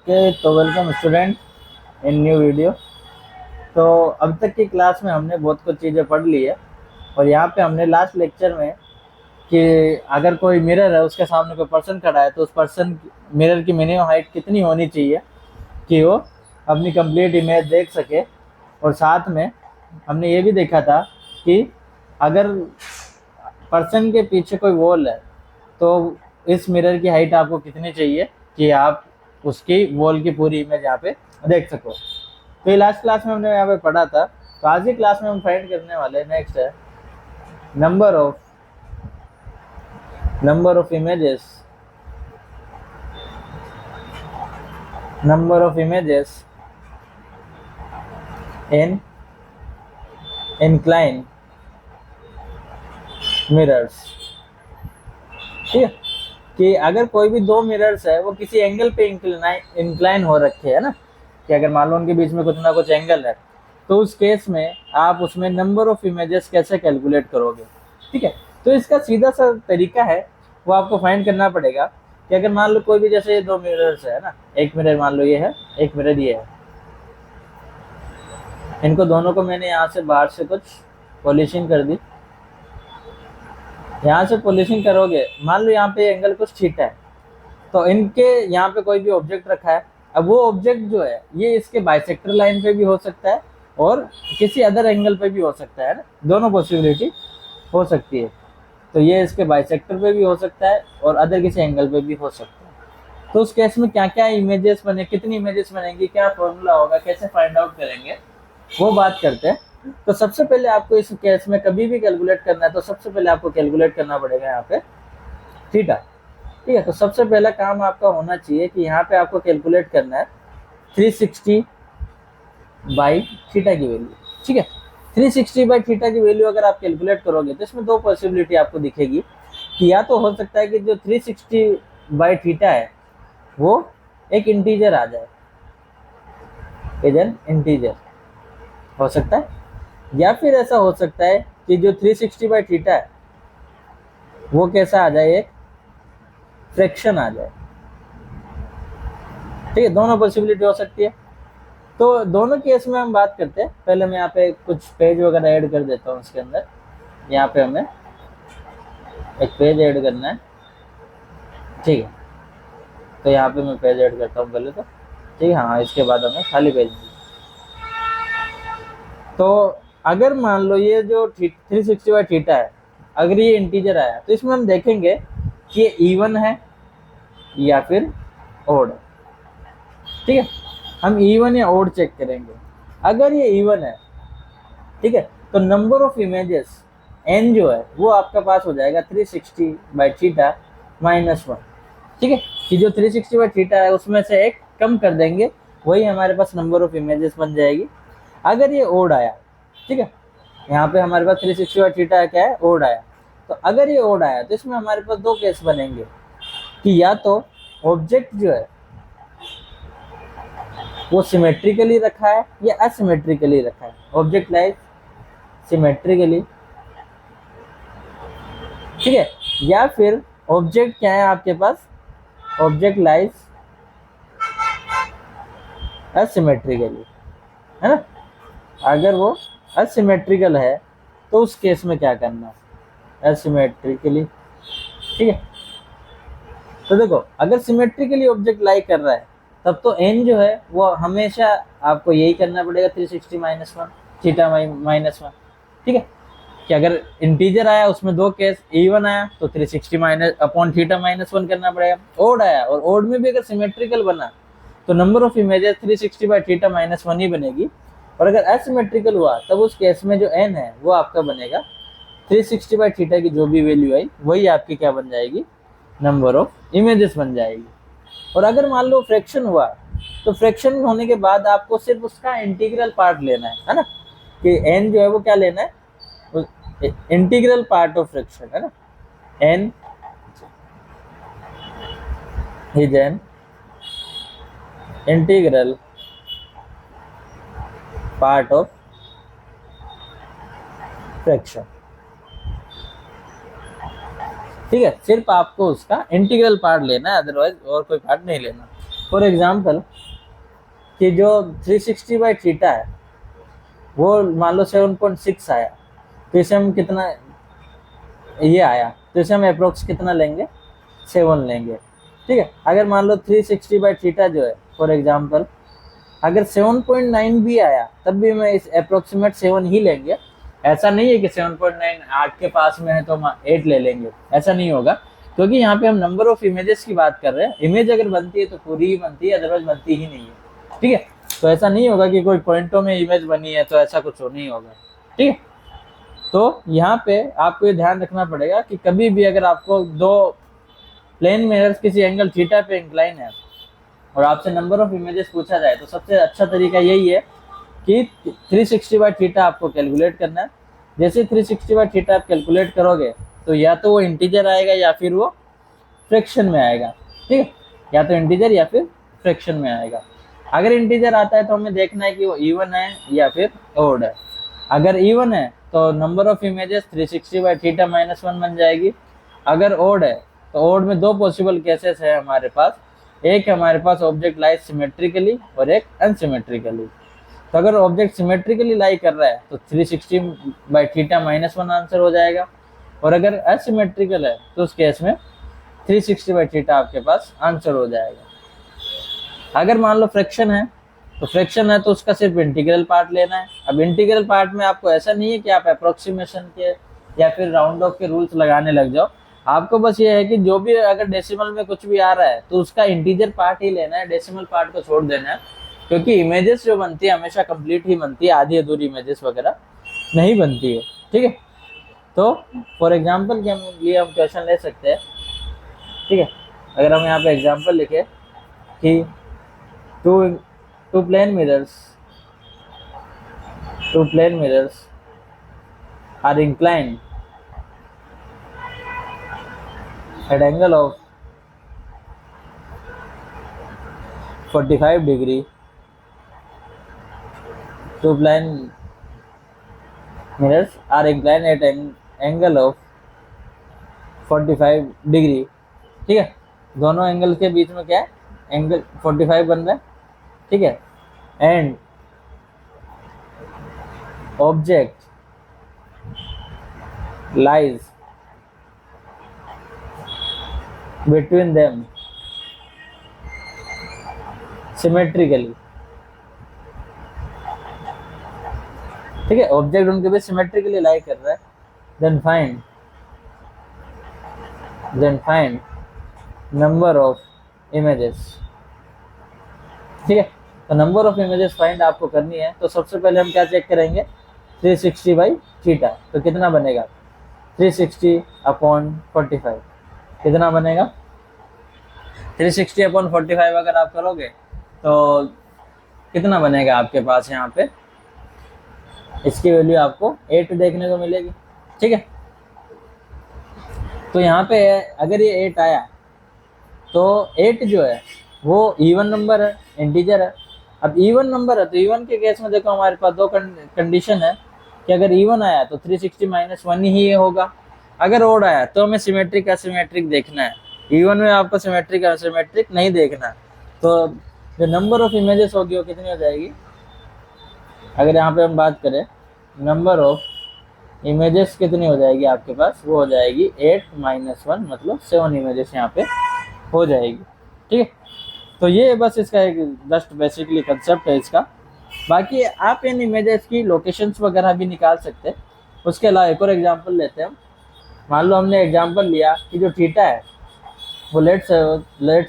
Okay, तो welcome student in new video. तो अब तक की क्लास में हमने बहुत कुछ चीज़ें पढ़ ली है और यहाँ पे हमने लास्ट लेक्चर में कि अगर कोई मिरर है उसके सामने कोई पर्सन खड़ा है तो उस पर्सन मिरर की मिनिमम हाइट कितनी होनी चाहिए कि वो अपनी कंप्लीट इमेज देख सके। और साथ में हमने ये भी देखा था कि अगर पर्सन के पीछे कोई वॉल है तो इस मिरर की हाइट आपको कितनी चाहिए कि आप उसकी वॉल की पूरी इमेज यहाँ पे देख सको। तो ये लास्ट क्लास में हमने यहाँ पे पढ़ा था। तो आज की क्लास में हम फाइंड करने वाले नेक्स्ट है number of images in incline mirrors. ठीक है, कि अगर कोई भी दो मिरर्स है वो किसी एंगल पे इंक्लाइन हो रखे है ना, कि अगर मान लो उनके बीच में कुछ ना कुछ एंगल है तो उस केस में आप उसमें नंबर ऑफ इमेजेस कैसे कैलकुलेट करोगे। ठीक है, तो इसका सीधा सा तरीका है वो आपको फाइंड करना पड़ेगा कि अगर मान लो कोई भी जैसे दो मिरर्स है ना, एक मिरर मान लो ये है, एक मिरर ये है, इनको दोनों को मैंने यहाँ से बाहर से कुछ पॉलिशिंग कर दी। यहाँ से पॉलिशिंग करोगे, मान लो यहाँ पे एंगल कुछ थीटा है तो इनके यहाँ पे कोई भी ऑब्जेक्ट रखा है। अब वो ऑब्जेक्ट जो है ये इसके बाइसेक्टर लाइन पे भी हो सकता है और किसी अदर एंगल पे भी हो सकता है ना, दोनों पॉसिबिलिटी हो सकती है। तो ये इसके बाइसेक्टर पे भी हो सकता है और अदर किसी एंगल पे भी हो सकता है। तो उस केस में क्या क्या इमेजेस बने, कितनी इमेजेस बनेंगी, क्या फॉर्मूला होगा, कैसे फाइंड आउट करेंगे, वो बात करते हैं। तो सबसे पहले आपको इस केस में कभी भी कैलकुलेट करना है तो सबसे पहले आपको कैलकुलेट करना पड़ेगा यहाँ पे थीटा। ठीक है, तो सबसे पहला काम आपका होना चाहिए कि यहाँ पे आपको कैलकुलेट करना है 360 बाई थीटा की वैल्यू। ठीक है, 360 बाई थीटा की वैल्यू अगर आप कैलकुलेट करोगे तो इसमें दो पॉसिबिलिटी आपको दिखेगी कि या तो हो सकता है कि जो 360 बाई थीटा है वो एक इंटीजर आ जाए, एज एन इंटीजर हो सकता है, या फिर ऐसा हो सकता है कि जो 360 बाई थीटा है वो कैसा आ जाए, एक फ्रैक्शन आ जाए। ठीक है, दोनों पॉसिबिलिटी हो सकती है। तो दोनों केस में हम बात करते हैं। पहले मैं यहाँ पे कुछ पेज वगैरह ऐड कर देता हूँ इसके अंदर। यहाँ पे हमें एक पेज ऐड करना है। ठीक है, तो यहाँ पे मैं पेज ऐड करता हूँ पहले तो। ठीक है, हाँ, इसके बाद हमें खाली पेज। तो अगर मान लो ये जो 360 बाई थीटा है अगर ये इंटीजर आया तो इसमें हम देखेंगे कि ये इवन है या फिर ओड। ठीक है, हम इवन या ओड चेक करेंगे। अगर ये इवन है, ठीक है, तो नंबर ऑफ इमेजेस एन जो है वो आपका पास हो जाएगा 360 बाई थीटा -1। ठीक है, कि जो 360 बाई थीटा है उसमें से एक कम कर देंगे, वही हमारे पास नंबर ऑफ इमेजेस बन जाएगी। अगर ये ओड आया, ठीक है, यहाँ पे हमारे पास 360 बाई थीटा क्या है, ओड आया। तो अगर ये ओड आया तो इसमें हमारे पास दो केस बनेंगे कि या तो ऑब्जेक्ट जो है वो सिमेट्रिकली रखा है या असिमेट्रिकली रखा है। ऑब्जेक्ट लाइज सिमेट्रिकली, ठीक है, या फिर ऑब्जेक्ट क्या है आपके पास, ऑब्जेक्ट लाइज असिमेट्रिकली, है ना। अगर वो असिमेट्रिकल है तो उस केस में क्या करना है, असिमेट्रिकली। ठीक है, तो देखो अगर सिमेट्रिकली ऑब्जेक्ट लाई कर रहा है तब तो एन जो है वो हमेशा आपको यही करना पड़ेगा 360 -1 थीटा -1। ठीक है, कि अगर इंटीजर आया उसमें दो केस, इवन आया तो 360 माइनस अपॉन थीटा -1 करना पड़ेगा। ओड आया और ओड में भी अगर सिमेट्रिकल बना तो number of images 360 by theta -1 ही बनेगी। और अगर असिमेट्रिकल हुआ तब उस केस में जो एन है वो आपका बनेगा 360 बाई थीटा की जो भी वैल्यू आई वही आपकी क्या बन जाएगी, नंबर ऑफ इमेजेस बन जाएगी। और अगर मान लो फ्रैक्शन हुआ तो फ्रैक्शन होने के बाद आपको सिर्फ उसका इंटीग्रल पार्ट लेना है ना, कि एन जो है वो क्या लेना है, इंटीग्रल पार्ट ऑफ फ्रैक्शन, है ना। N is an integral part of fraction. ठीक है, सिर्फ आपको उसका इंटीग्रल पार्ट लेना है, अदरवाइज और कोई पार्ट नहीं लेना। फॉर एग्जाम्पल कि जो 360 बाई थीटा है वो मान लो 7.6 आया, तो इसे हम कितना ये आया, तो इसे हम अप्रोक्स कितना लेंगे, 7 लेंगे। ठीक है, अगर मान लो 360 बाई थीटा जो है फॉर एग्जाम्पल अगर 7.9 भी आया तब भी मैं इस अप्रोक्सीमेट 7 ही लेंगे। ऐसा नहीं है कि 7.9 8 के पास में है तो हम 8 ले लेंगे, ऐसा नहीं होगा, क्योंकि यहाँ पे हम नंबर ऑफ इमेजेस की बात कर रहे हैं। इमेज अगर बनती है तो पूरी ही बनती है, अदरवाइज बनती ही नहीं है। ठीक है, तो ऐसा नहीं होगा कि कोई पॉइंटों में इमेज बनी है, तो ऐसा कुछ नहीं होगा। ठीक है, तो यहाँ पे आपको ये ध्यान रखना पड़ेगा कि कभी भी अगर आपको दो प्लेन मिरर्स किसी एंगल थीटा पे इंक्लाइन है और आपसे नंबर ऑफ इमेजेस पूछा जाए, तो सबसे अच्छा तरीका यही है कि 360 बाई थीटा आपको कैलकुलेट करना है। जैसे 360 बाई थीटा आप कैलकुलेट करोगे तो या तो वो इंटीजर आएगा या फिर वो फ्रैक्शन में आएगा। ठीक है, या तो इंटीजर या फिर फ्रैक्शन में आएगा। अगर इंटीजर आता है तो हमें देखना है कि वो इवन है या फिर ओड है। अगर इवन है तो number of images 360 by theta -1 बन जाएगी। अगर ओड है तो ओड में दो पॉसिबल केसेस है हमारे पास, एक हमारे पास ऑब्जेक्ट लाइज सिमेट्रिकली और एक अनसिमेट्रिकली। तो अगर ऑब्जेक्ट सिमेट्रिकली लाई कर रहा है तो 360 बाई थीटा -1 आंसर हो जाएगा, और अगर असिमेट्रिकल है तो उस केस में 360 बाई थीटा आपके पास आंसर हो जाएगा। अगर मान लो फ्रैक्शन है तो उसका सिर्फ इंटीग्रल पार्ट लेना है। अब इंटीग्रल पार्ट में आपको ऐसा नहीं है कि आप अप्रोक्सीमेशन के या फिर राउंड ऑफ के रूल्स लगाने लग जाओ। आपको बस ये है कि जो भी अगर डेसिमल में कुछ भी आ रहा है तो उसका इंटीजर पार्ट ही लेना है, डेसिमल पार्ट को छोड़ देना है, क्योंकि इमेजेस जो बनती है हमेशा कंप्लीट ही बनती है, आधी अधूरी इमेजेस वगैरह नहीं बनती है। ठीक है, तो फॉर एग्जांपल के लिए हम क्वेश्चन ले सकते हैं। ठीक है, अगर हम यहाँ पे एग्जांपल लिखे कि two plane mirrors are inclined at angle of 45 degree, two plane mirrors are inclined at an angle of 45 degree। ठीक है, दोनों एंगल के बीच में क्या है, एंगल 45 बन रहा है। ठीक है, and object lies between them symmetrically। ठीक है, ऑब्जेक्ट उनके बीच सिमेट्रिकली लाई कर रहा है। then find number of images। ठीक है, तो नंबर ऑफ इमेजेस फाइंड आपको करनी है। तो सबसे पहले हम क्या चेक करेंगे, 360 बाई थीटा, तो कितना बनेगा 360 अपॉन 45, कितना बनेगा 360 अपॉन 45 अगर आप करोगे तो कितना बनेगा आपके पास, यहाँ पे इसकी वैल्यू आपको 8 देखने को मिलेगी। ठीक है, तो यहाँ पे अगर ये 8 आया तो 8 जो है वो इवन नंबर है, इंटीजर है। अब इवन नंबर है तो इवन के केस में देखो हमारे पास दो कंडीशन है कि अगर इवन आया तो 360 -1 ही होगा, अगर ओड आया तो हमें सिमेट्रिक असिमेट्रिक देखना है। इवन में आपको सिमेट्रिक असिमेट्रिक नहीं देखना। तो जो नंबर ऑफ इमेजेस होगी वो कितनी हो जाएगी, अगर यहाँ पे हम बात करें नंबर ऑफ इमेजेस कितनी हो जाएगी आपके पास, वो हो जाएगी 8 - 1 मतलब 7 इमेजेस यहाँ पे हो जाएगी। ठीक है, तो ये बस इसका एक जस्ट बेसिकली कंसेप्ट है इसका। बाकी आप इन इमेजेस की लोकेशंस वगैरह भी निकाल सकते हैं। उसके अलावा एक और एग्जांपल लेते हैं। मान लो हमने एग्जांपल लिया कि जो थीटा है वो लेट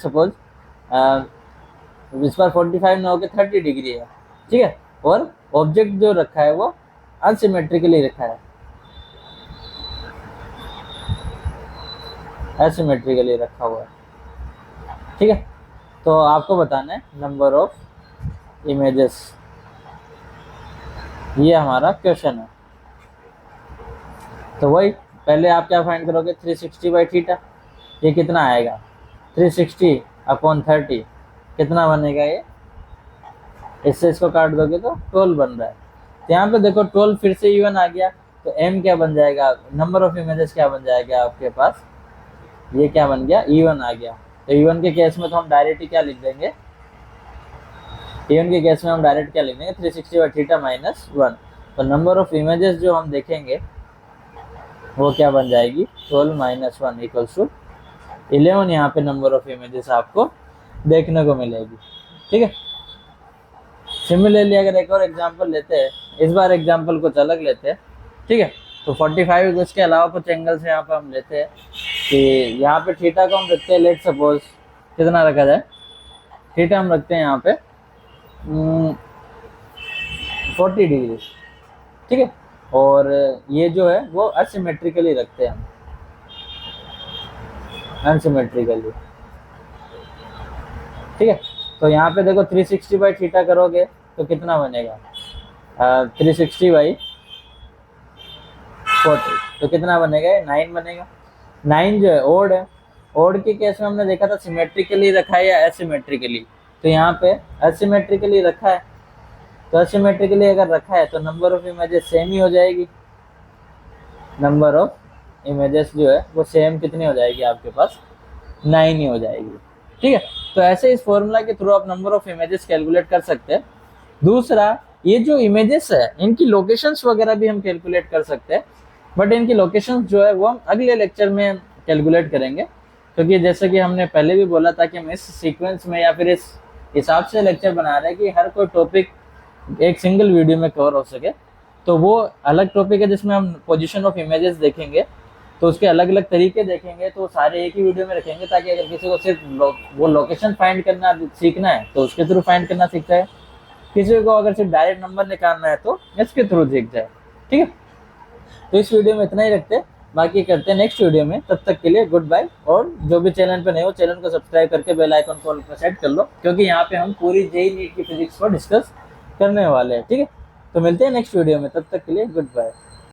सपोज इस पर 45 ना होकर 30 डिग्री है। ठीक है, और ऑब्जेक्ट जो रखा है वो अनसिमेट्रिकली रखा है, एसिमेट्रिकली रखा हुआ है। ठीक है, तो आपको बताना है नंबर ऑफ इमेजेस, ये हमारा क्वेश्चन है। तो वही पहले आप क्या फाइंड करोगे, 360 बाई थीटा, ये कितना आएगा 360 अपॉन 30, कितना बनेगा ये, इससे इसको काट दोगे तो 12 बन रहा है। तो यहाँ पे देखो 12 फिर से इवन आ गया, तो m क्या बन जाएगा, नंबर ऑफ इमेजेस क्या बन जाएगा आपके पास, ये क्या बन गया, इवन आ गया। तो इवन के केस में तो हम डायरेक्टली क्या लिख देंगे T1 के केस में हम डायरेक्ट क्या लिख देंगे 360 बाई थीटा माइनस 1। तो नंबर ऑफ इमेजेस जो हम देखेंगे वो क्या बन जाएगी 12 माइनस 1 इक्वल्स टू 11। यहाँ पे नंबर ऑफ इमेजेस आपको देखने को मिलेगी। ठीक है। सिमिलरली अगर एक और एग्जांपल लेते हैं, इस बार एग्जांपल कुछ अलग लेते हैं। ठीक है। तो 45 इसके अलावा कुछ एंगल्स यहाँ पे हम लेते हैं कि यहाँ पे थीटा को हम रखते हैं, लेट सपोज कितना रखा जाए, थीटा हम रखते हैं यहाँ पे 40 डिग्री। ठीक है। और ये जो है वो असिमेट्रिकली रखते हैं हम, अनसिमेट्रिकली। ठीक है। तो यहाँ पे देखो 360 बाई थीटा करोगे तो कितना बनेगा 360 बाई 40 तो कितना बनेगा 9 बनेगा। 9 जो है ओड है, ओड के केस में हमने देखा था सिमेट्रिकली रखा है या एसिमेट्रिकली, तो यहाँ पे एसिमेट्रिकली रखा है। तो एसिमेट्रिकली अगर रखा है तो नंबर ऑफ इमेजेस सेम ही हो जाएगी, नंबर ऑफ इमेजेस जो है वो सेम कितनी हो जाएगी आपके पास 9 ही हो जाएगी। ठीक है। तो ऐसे इस फॉर्मूला के थ्रू आप नंबर ऑफ इमेजेस कैलकुलेट कर सकते हैं। दूसरा, ये जो इमेजेस है इनकी लोकेशंस वगैरह भी हम कैलकुलेट कर सकते हैं, बट इनकी लोकेशंस जो है वो हम अगले लेक्चर में कैलकुलेट करेंगे, क्योंकि जैसे कि हमने पहले भी बोला था कि हम इस सीक्वेंस में या फिर इस हिसाब से लेक्चर बना रहे हैं कि हर कोई टॉपिक एक सिंगल वीडियो में कवर हो सके। तो वो अलग टॉपिक है जिसमें हम पोजीशन ऑफ इमेजेस देखेंगे, तो उसके अलग अलग तरीके देखेंगे, तो सारे एक ही वीडियो में रखेंगे ताकि अगर किसी को सिर्फ वो लोकेशन फाइंड करना सीखना है तो उसके थ्रू फाइंड करना सीख जाए, किसी को अगर सिर्फ डायरेक्ट नंबर निकालना है तो इसके थ्रू सीख जाए। ठीक है। तो इस वीडियो में इतना ही रखते हैं, बाकी करते हैं नेक्स्ट वीडियो में। तब तक के लिए गुड बाय। और जो भी चैनल पे नए हो चैनल को सब्सक्राइब करके बेल आइकन को ऑल पर सेट कर लो, क्योंकि यहाँ पे हम पूरी जेईई नीट की फिजिक्स को डिस्कस करने वाले हैं। ठीक है। तो मिलते हैं नेक्स्ट वीडियो में, तब तक के लिए गुड बाय।